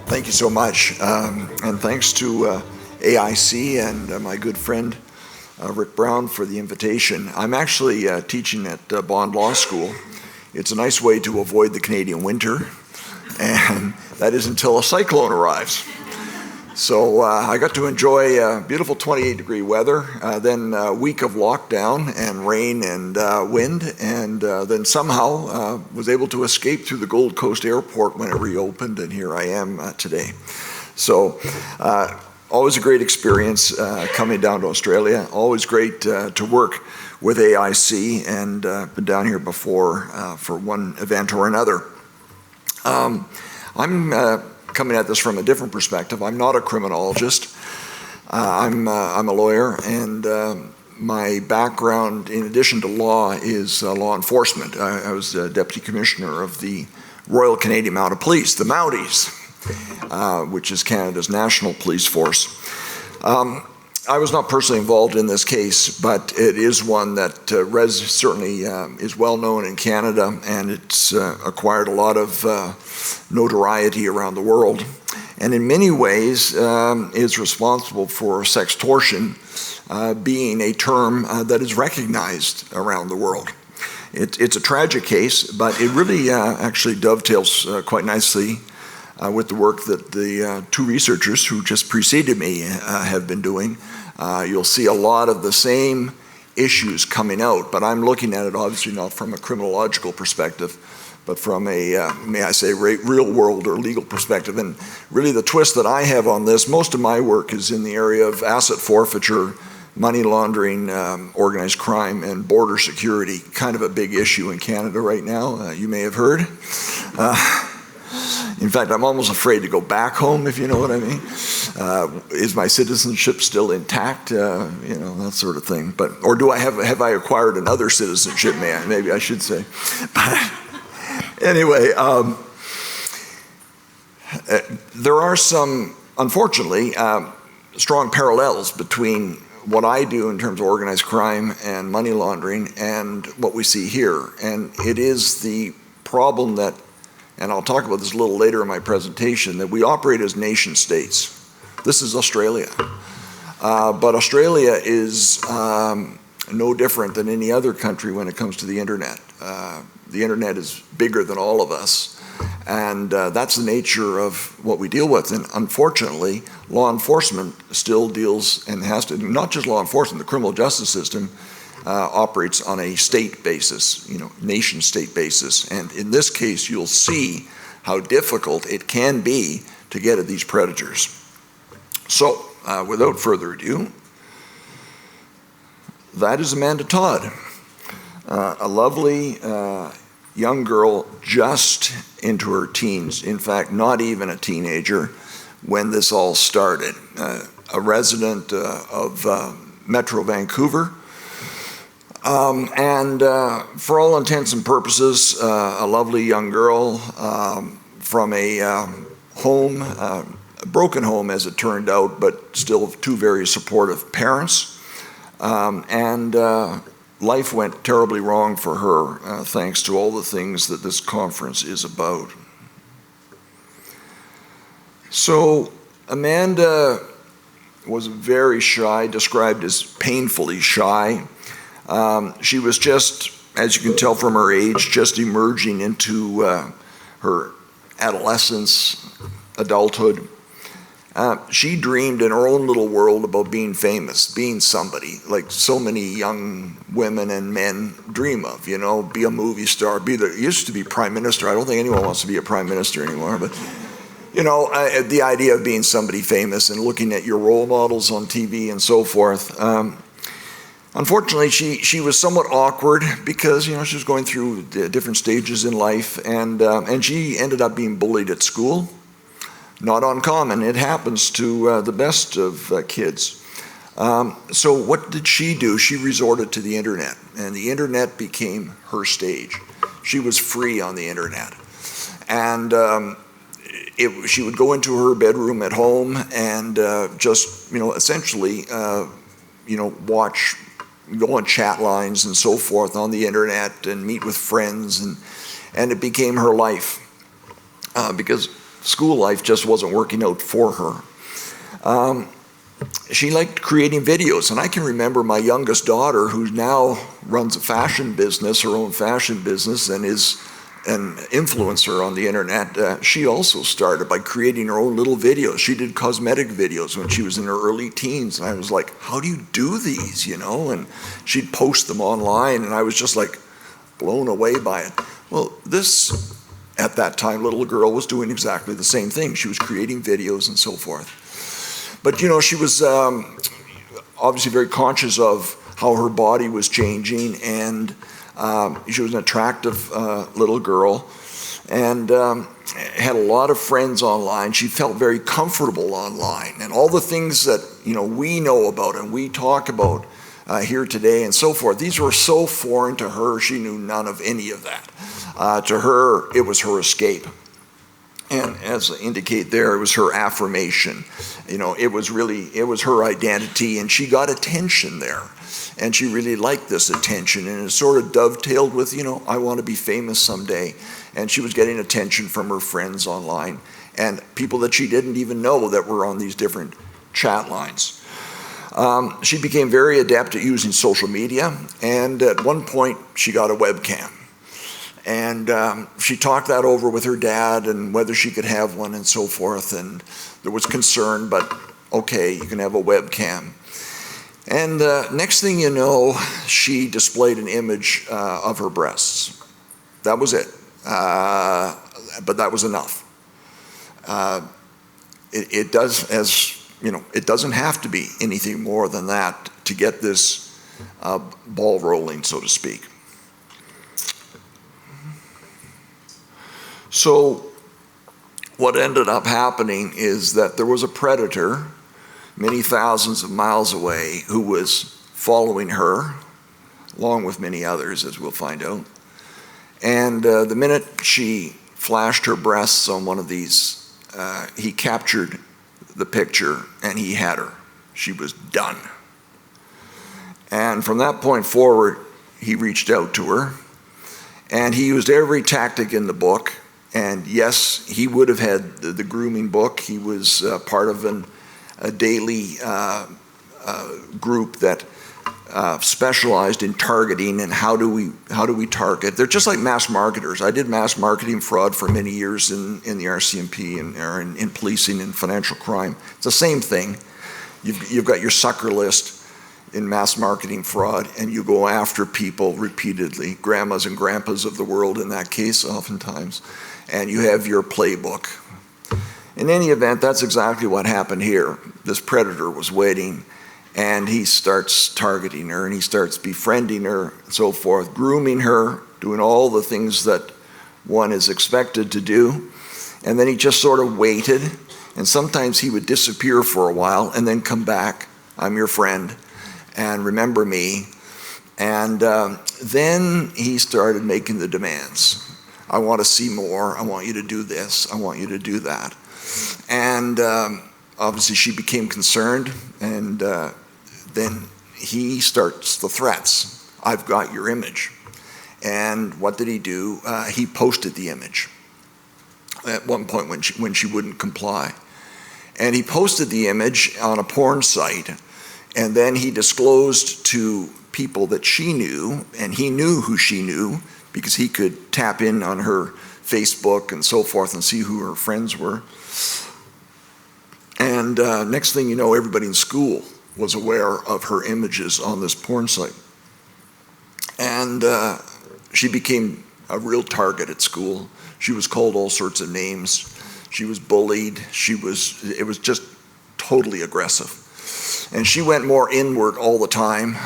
Thank you so much, and thanks to AIC and my good friend Rick Brown for the invitation. I'm actually teaching at Bond Law School. It's a nice way to avoid the Canadian winter, and that is until a cyclone arrives. So I got to enjoy beautiful 28-degree weather, then a week of lockdown and rain and wind, and then somehow was able to escape through the Gold Coast airport when it reopened, and here I am today. So always a great experience coming down to Australia, always great to work with AIC, and been down here before for one event or another. I'm coming at this from a different perspective. I'm not a criminologist. I'm a lawyer, and my background, in addition to law, is law enforcement. I was Deputy Commissioner of the Royal Canadian Mounted Police, the Mounties, which is Canada's national police force. I was not personally involved in this case, but it is one that certainly is well known in Canada, and it's acquired a lot of notoriety around the world, and in many ways is responsible for sextortion being a term that is recognized around the world. It's a tragic case, but it really actually dovetails quite nicely with the work that the two researchers who just preceded me have been doing. You'll see a lot of the same issues coming out, but I'm looking at it obviously not from a criminological perspective, but from a, may I say, real world or legal perspective. And really the twist that I have on this, most of my work is in the area of asset forfeiture, money laundering, organized crime, and border security, kind of a big issue in Canada right now, you may have heard. In fact, I'm almost afraid to go back home, if you know what I mean. Is my citizenship still intact? That sort of thing. But, or do I have I acquired another citizenship? Maybe I should say. But anyway, there are some, unfortunately, strong parallels between what I do in terms of organized crime and money laundering and what we see here. And it is the problem that, and I'll talk about this a little later in my presentation, that we operate as nation states. This is Australia. But Australia is no different than any other country when it comes to the internet. The internet is bigger than all of us, and that's the nature of what we deal with. And unfortunately, law enforcement still deals, and has to, not just law enforcement, the criminal justice system operates on a state basis, nation state basis. And in this case, you'll see how difficult it can be to get at these predators. So, without further ado, that is Amanda Todd, a lovely young girl just into her teens, in fact, not even a teenager when this all started. A resident of Metro Vancouver, and for all intents and purposes, a lovely young girl from a home, a broken home as it turned out, but still two very supportive parents. And life went terribly wrong for her, thanks to all the things that this conference is about. So Amanda was very shy, described as painfully shy. She was just, as you can tell from her age, just emerging into her adolescence, adulthood. She dreamed in her own little world about being famous, being somebody, like so many young women and men dream of, be a movie star, used to be prime minister. I don't think anyone wants to be a prime minister anymore, but the idea of being somebody famous and looking at your role models on TV and so forth. Unfortunately, she was somewhat awkward because, she was going through different stages in life, and she ended up being bullied at school. Not uncommon. It happens to the best of kids. So what did she do? She resorted to the internet, and the internet became her stage. She was free on the internet. And she would go into her bedroom at home and just, essentially, watch, go on chat lines and so forth on the internet and meet with friends, and it became her life. Because school life just wasn't working out for her. She liked creating videos, and I can remember my youngest daughter, who now runs a fashion business, her own fashion business, and is an influencer on the internet. She also started by creating her own little videos. She did cosmetic videos when she was in her early teens, and I was like, how do you do these, you know? And she'd post them online, and I was just like blown away by it. Well, this, at that time, little girl was doing exactly the same thing. She was creating videos and so forth. But, you know, she was obviously very conscious of how her body was changing, and she was an attractive little girl, and had a lot of friends online. She felt very comfortable online, and all the things that, you know, we know about and we talk about here today and so forth, these were so foreign to her. She knew none of any of that. To her, it was her escape. And as I indicate there, it was her affirmation. You know, it was her identity, and she got attention there. And she really liked this attention, and it sort of dovetailed with, you know, I want to be famous someday. And she was getting attention from her friends online and people that she didn't even know that were on these different chat lines. She became very adept at using social media, and at one point she got a webcam. And she talked that over with her dad and whether she could have one and so forth. And there was concern, but okay, you can have a webcam. And next thing you know, she displayed an image of her breasts. That was it. But that was enough. It does, as you know, it doesn't have to be anything more than that to get this ball rolling, so to speak. So what ended up happening is that there was a predator many thousands of miles away who was following her, along with many others, as we'll find out. And the minute she flashed her breasts on one of these, he captured the picture and he had her. She was done. And from that point forward, he reached out to her, and he used every tactic in the book. And yes, he would have had the grooming book. He was part of a daily group that specialized in targeting and how do we target. They're just like mass marketers. I did mass marketing fraud for many years in the RCMP and in policing and financial crime. It's the same thing. You've got your sucker list in mass marketing fraud, and you go after people repeatedly, grandmas and grandpas of the world in that case oftentimes, and you have your playbook. In any event, that's exactly what happened here. This predator was waiting, and he starts targeting her, and he starts befriending her, and so forth, grooming her, doing all the things that one is expected to do. And then he just sort of waited, and sometimes he would disappear for a while and then come back. I'm your friend, and remember me. And then he started making the demands. I want to see more. I want you to do this. I want you to do that. And obviously she became concerned, and then he starts the threats. I've got your image. And what did he do? He posted the image at one point when she wouldn't comply. And he posted the image on a porn site, and then he disclosed to people that she knew, and he knew who she knew because he could tap in on her Facebook and so forth and see who her friends were. And next thing you know, everybody in school was aware of her images on this porn site. And she became a real target at school. She was called all sorts of names. She was bullied. It was just totally aggressive. And she went more inward all the time.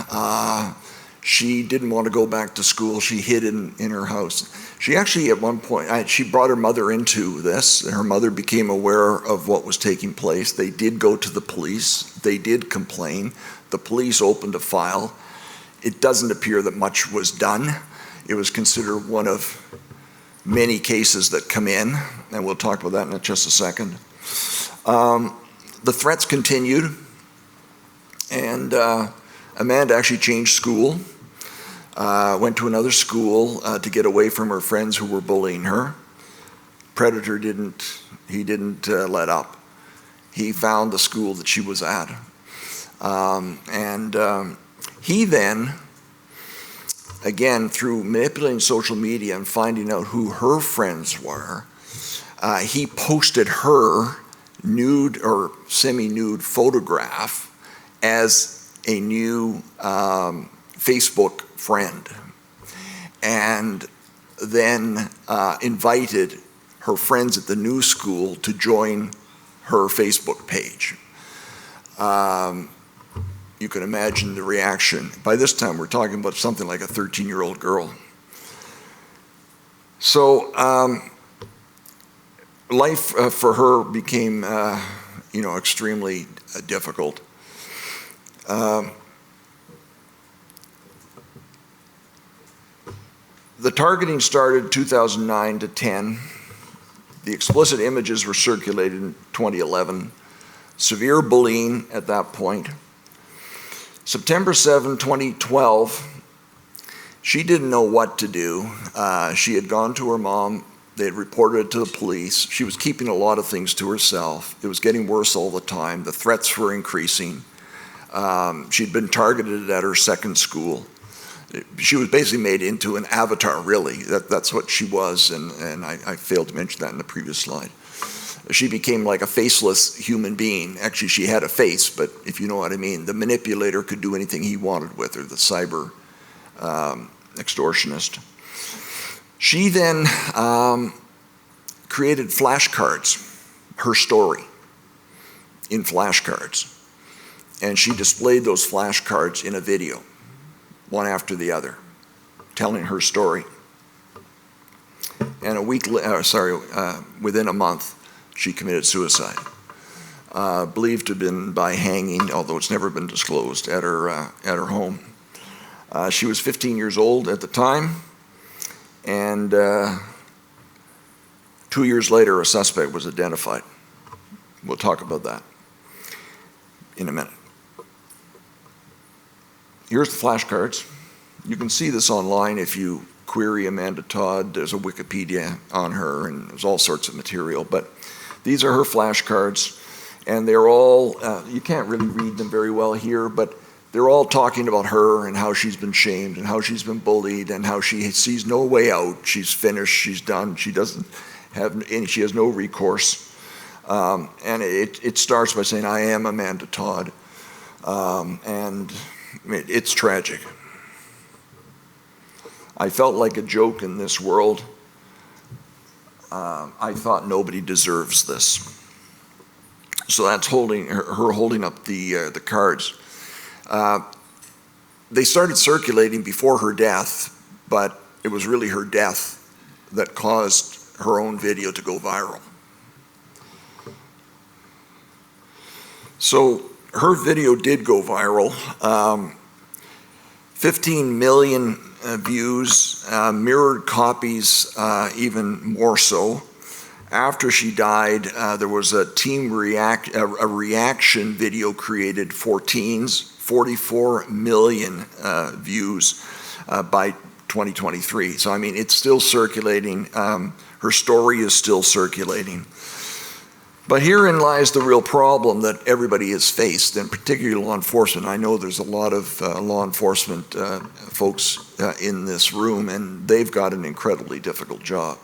She didn't want to go back to school. She hid in her house. She actually, at one point, she brought her mother into this. Her mother became aware of what was taking place. They did go to the police. They did complain. The police opened a file. It doesn't appear that much was done. It was considered one of many cases that come in, and we'll talk about that in just a second. The threats continued, and Amanda actually changed school, went to another school to get away from her friends who were bullying her. predator didn't let up. He found the school that she was at. He then, again, through manipulating social media and finding out who her friends were, he posted her nude or semi-nude photograph as a new Facebook friend, and then invited her friends at the new school to join her Facebook page. You can imagine the reaction. By this time, we're talking about something like a 13-year-old girl. So life for her became, extremely difficult. The targeting started 2009 to 10. The explicit images were circulated in 2011. Severe bullying at that point. September 7, 2012, she didn't know what to do. She had gone to her mom. They had reported it to the police. She was keeping a lot of things to herself. It was getting worse all the time. The threats were increasing. She'd been targeted at her second school. She was basically made into an avatar, really. That's what she was, and I failed to mention that in the previous slide. She became like a faceless human being. Actually, she had a face, but if you know what I mean, the manipulator could do anything he wanted with her, the cyber extortionist. She then created flashcards, her story, in flashcards. And she displayed those flashcards in a video, one after the other, telling her story. And within a month, she committed suicide, believed to have been by hanging, although it's never been disclosed, at her home. She was 15 years old at the time, and 2 years later, a suspect was identified. We'll talk about that in a minute. Here's the flashcards. You can see this online if you query Amanda Todd. There's a Wikipedia on her, and there's all sorts of material, but these are her flashcards, and they're all, you can't really read them very well here, but they're all talking about her and how she's been shamed and how she's been bullied and how she sees no way out. She's finished, she's done, she doesn't have any, she has no recourse. And it starts by saying, I am Amanda Todd. And it's tragic. I felt like a joke in this world. I thought nobody deserves this. So that's her holding up the cards. They started circulating before her death, but it was really her death that caused her own video to go viral. So her video did go viral. 15 million views, mirrored copies even more so. After she died, there was a reaction video created for teens, 44 million views by 2023. So I mean, it's still circulating. Her story is still circulating. But herein lies the real problem that everybody has faced, and particularly law enforcement. I know there's a lot of law enforcement folks in this room, and they've got an incredibly difficult job.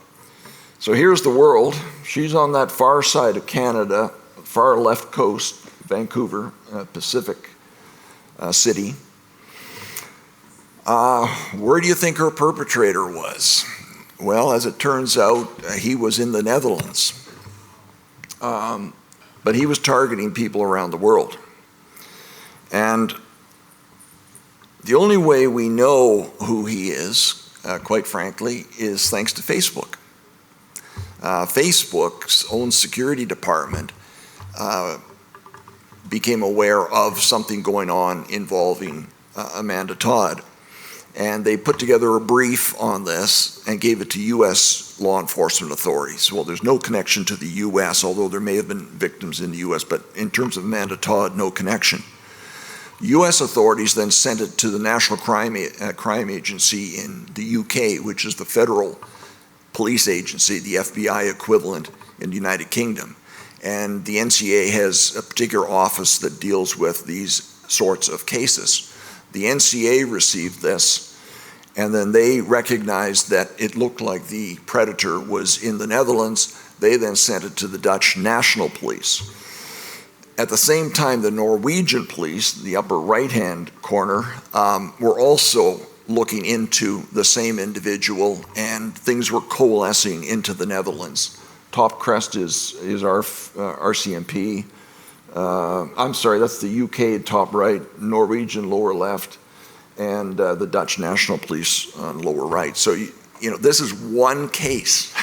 So here's the world. She's on that far side of Canada, far left coast, Vancouver, Pacific city. Where do you think her perpetrator was? Well, as it turns out, he was in the Netherlands. But he was targeting people around the world. And the only way we know who he is, quite frankly, is thanks to Facebook. Facebook's own security department became aware of something going on involving Amanda Todd. And they put together a brief on this and gave it to U.S. law enforcement authorities. Well, there's no connection to the U.S., although there may have been victims in the U.S., but in terms of Amanda Todd, no connection. U.S. authorities then sent it to the National Crime Agency in the UK, which is the federal police agency, the FBI equivalent in the United Kingdom. And the NCA has a particular office that deals with these sorts of cases. The NCA received this, and then they recognized that it looked like the predator was in the Netherlands. They then sent it to the Dutch National Police. At the same time, the Norwegian police, the upper right-hand corner, were also looking into the same individual, and things were coalescing into the Netherlands. Top crest is our RCMP. I'm sorry, that's the UK top right, Norwegian lower left, and the Dutch National Police on lower right. So, you know, this is one case.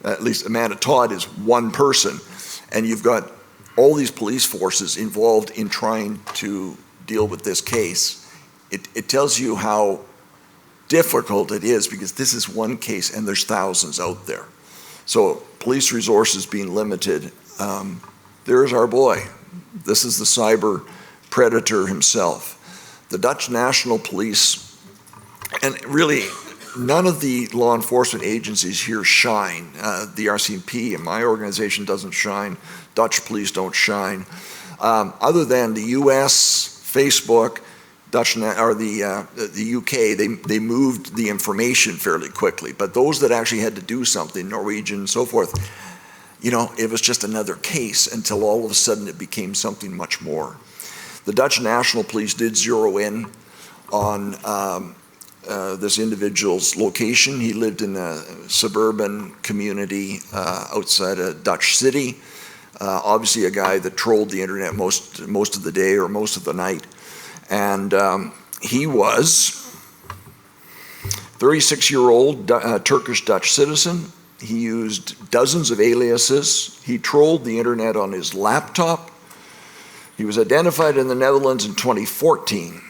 At least Amanda Todd is one person, and you've got all these police forces involved in trying to deal with this case. It tells you how difficult it is, because this is one case and there's thousands out there. So police resources being limited. There's our boy. This is the cyber predator himself. The Dutch National Police, and really none of the law enforcement agencies here shine. The RCMP and my organization doesn't shine. Dutch police don't shine. Other than the US, Facebook, the UK, they moved the information fairly quickly. But those that actually had to do something, Norwegian and so forth, you know, it was just another case until all of a sudden it became something much more. The Dutch National Police did zero in on this individual's location. He lived in a suburban community outside a Dutch city. Obviously a guy that trolled the internet most of the day or most of the night. And he was 36-year-old Turkish-Dutch citizen. He used dozens of aliases. He trolled the internet on his laptop. He was identified in the Netherlands in 2014.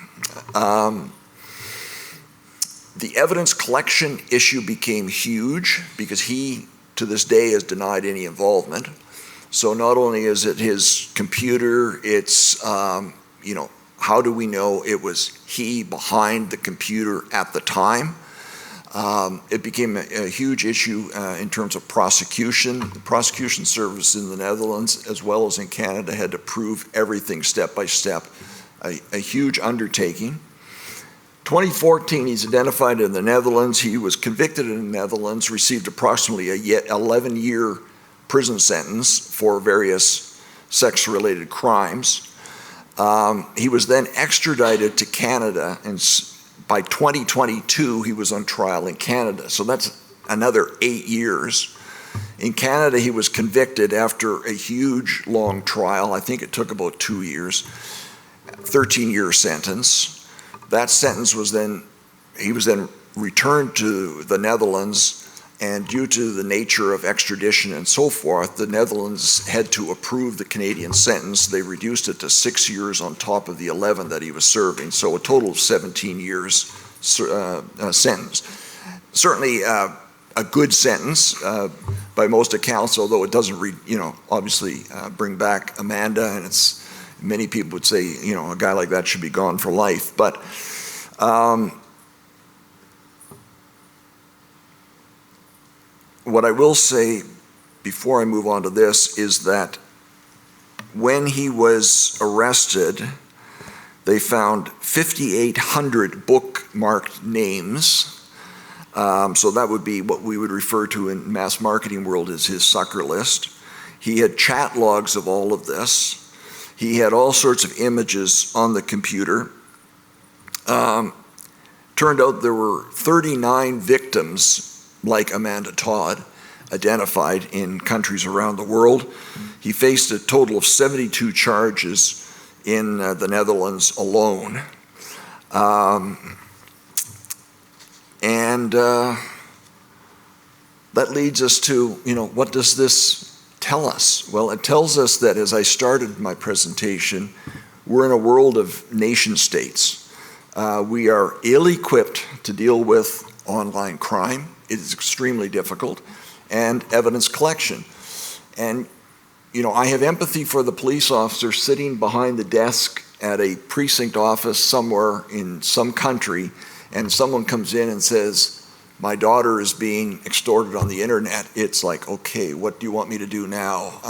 The evidence collection issue became huge because he, to this day, has denied any involvement. So not only is it his computer, it's, you know, how do we know it was he behind the computer at the time? It became a huge issue in terms of prosecution. The prosecution service in the Netherlands, as well as in Canada, had to prove everything step by step, a huge undertaking. 2014, he's identified in the Netherlands. He was convicted in the Netherlands, received approximately a 11-year prison sentence for various sex-related crimes. He was then extradited to Canada, and by 2022, he was on trial in Canada. So that's another 8 years. In Canada, he was convicted after a huge, long trial. I think it took about 2 years, 13-year sentence. That sentence was then, he was then returned to the Netherlands, and due to the nature of extradition and so forth, the Netherlands had to approve the Canadian sentence. They reduced it to 6 years on top of the 11 that he was serving, so a total of 17 years sentence. Certainly a good sentence by most accounts, although it doesn't, obviously bring back Amanda, and it's, many people would say, you know, a guy like that should be gone for life. But what I will say before I move on to this is that when he was arrested, they found 5,800 bookmarked names. So that would be what we would refer to in mass marketing world as his sucker list. He had chat logs of all of this. He had all sorts of images on the computer. Turned out there were 39 victims like Amanda Todd identified in countries around the world. He faced a total of 72 charges in the Netherlands alone. That leads us to, you know, what does this tell us? Well, it tells us that, as I started my presentation, we're in a world of nation states. We are ill-equipped to deal with online crime. It is extremely difficult, and evidence collection. And, you know, I have empathy for the police officer sitting behind the desk at a precinct office somewhere in some country, and someone comes in and says, my daughter is being extorted on the internet, it's like, okay, what do you want me to do now?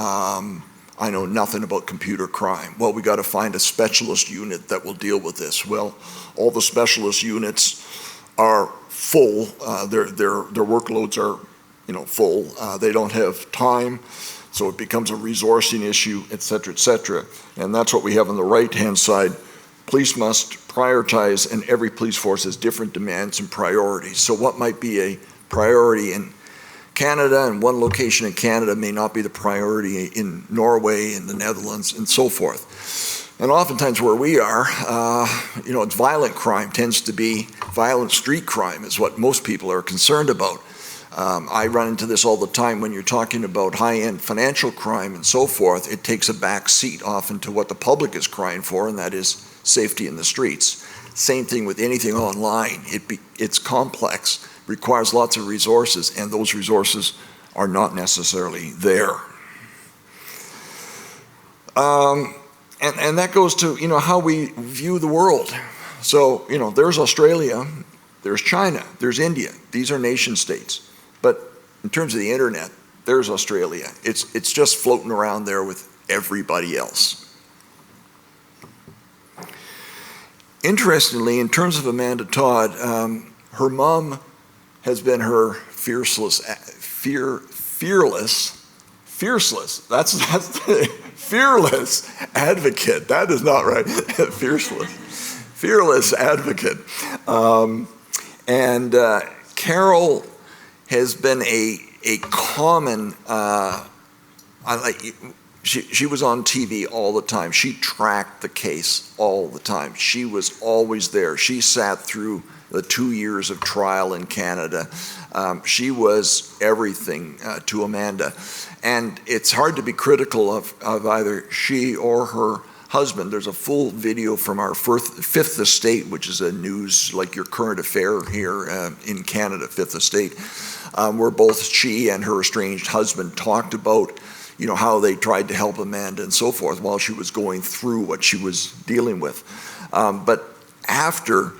I know nothing about computer crime. Well, we got to find a specialist unit that will deal with this. Well, all the specialist units are full. Their workloads are, full. They don't have time, so it becomes a resourcing issue, et cetera, et cetera. And that's what we have on the right-hand side. Police must prioritize, and every police force has different demands and priorities. So what might be a priority in Canada and one location in Canada may not be the priority in Norway and the Netherlands and so forth. And oftentimes where we are, it's violent crime tends to be, violent street crime is what most people are concerned about. I run into this all the time when you're talking about high-end financial crime and so forth. It takes a back seat often to what the public is crying for, and that is safety in the streets. Same thing with anything online. It's complex, requires lots of resources, and those resources are not necessarily there. And that goes to how we view the world. So there's Australia, there's China, there's India. These are nation states. But in terms of the internet, there's Australia. It's just floating around there with everybody else. Interestingly, in terms of Amanda Todd, her mom has been her fearless, fearless advocate. That is not right. Fearless advocate. And Carol has been a common, she was on TV all the time. She tracked the case all the time. She was always there. She sat through the 2 years of trial in Canada. She was everything to Amanda. And it's hard to be critical of either she or her husband. There's a full video from our Fifth Estate, which is a news, like your current affair here in Canada, Fifth Estate, where both she and her estranged husband talked about how they tried to help Amanda and so forth while she was going through what she was dealing with. But after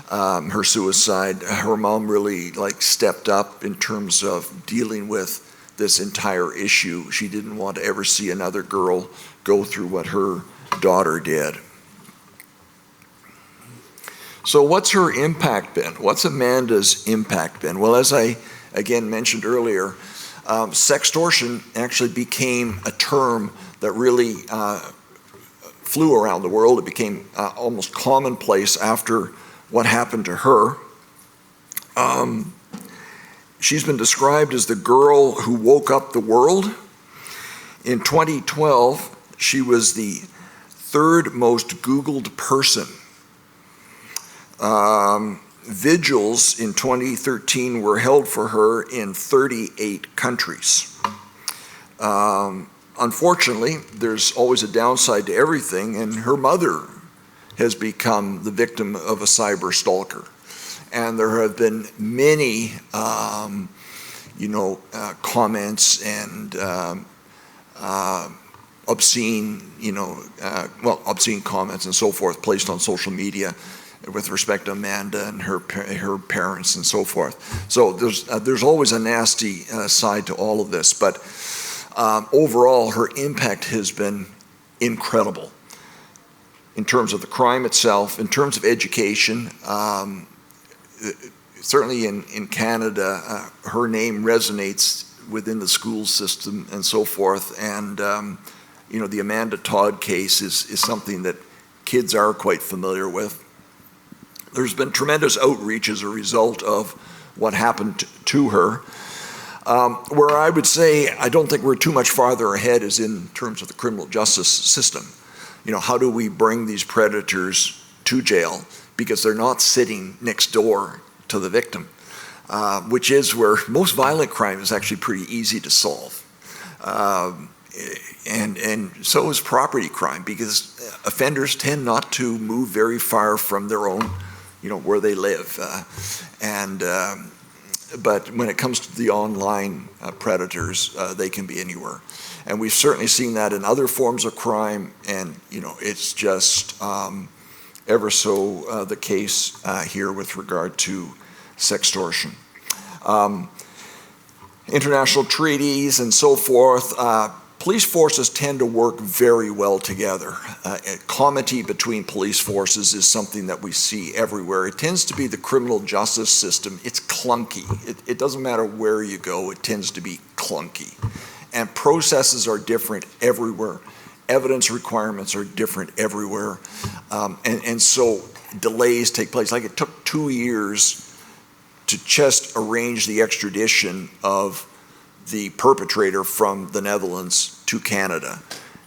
her suicide, her mom really stepped up in terms of dealing with this entire issue. She didn't want to ever see another girl go through what her daughter did. So what's her impact been? What's Amanda's impact been? Well, as I again mentioned earlier, sextortion actually became a term that really flew around the world. It became almost commonplace after what happened to her. She's been described as the girl who woke up the world. In 2012, she was the third most Googled person. Vigils in 2013 were held for her in 38 countries. Unfortunately, there's always a downside to everything, and her mother has become the victim of a cyber stalker. And there have been many, comments and obscene, obscene comments and so forth placed on social media with respect to Amanda and her parents and so forth. So there's always a nasty side to all of this, but overall her impact has been incredible in terms of the crime itself, in terms of education. Certainly in Canada, her name resonates within the school system and so forth, and the Amanda Todd case is something that kids are quite familiar with. There's been tremendous outreach as a result of what happened to her. Where I would say I don't think we're too much farther ahead is in terms of the criminal justice system. How do we bring these predators to jail because they're not sitting next door to the victim, which is where most violent crime is actually pretty easy to solve. And so is property crime, because offenders tend not to move very far from their own, where they live. But when it comes to the online predators, they can be anywhere. And we've certainly seen that in other forms of crime, and it's just ever so the case here with regard to sextortion. International treaties and so forth, police forces tend to work very well together. Comity between police forces is something that we see everywhere. It tends to be the criminal justice system. It's clunky. It doesn't matter where you go, it tends to be clunky. And processes are different everywhere. Evidence requirements are different everywhere. And so delays take place. Like it took 2 years to just arrange the extradition of the perpetrator from the Netherlands to Canada,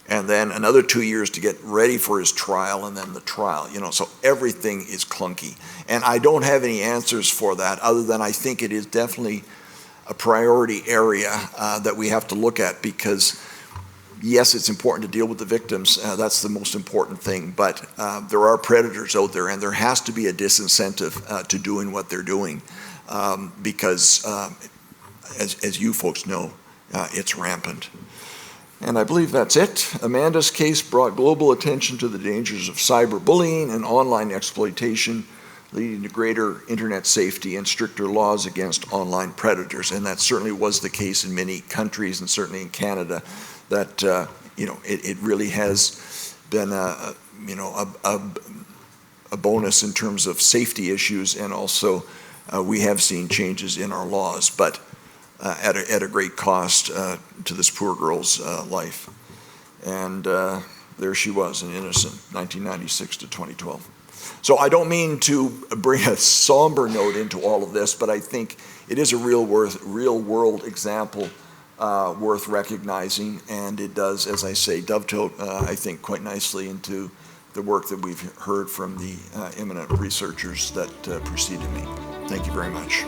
and then another 2 years to get ready for his trial, and then the trial, so everything is clunky. And I don't have any answers for that other than I think it is definitely a priority area that we have to look at, because yes, it's important to deal with the victims, that's the most important thing, but there are predators out there, and there has to be a disincentive to doing what they're doing, because as you folks know, it's rampant. And I believe that's it. Amanda's case brought global attention to the dangers of cyberbullying and online exploitation, leading to greater internet safety and stricter laws against online predators. And that certainly was the case in many countries, and certainly in Canada, that it really has been a bonus in terms of safety issues, and also we have seen changes in our laws, but at a great cost to this poor girl's life. And there she was, an innocent, 1996 to 2012. So I don't mean to bring a somber note into all of this, but I think it is a real world example worth recognizing, and it does, as I say, dovetail, I think, quite nicely into the work that we've heard from the eminent researchers that preceded me. Thank you very much.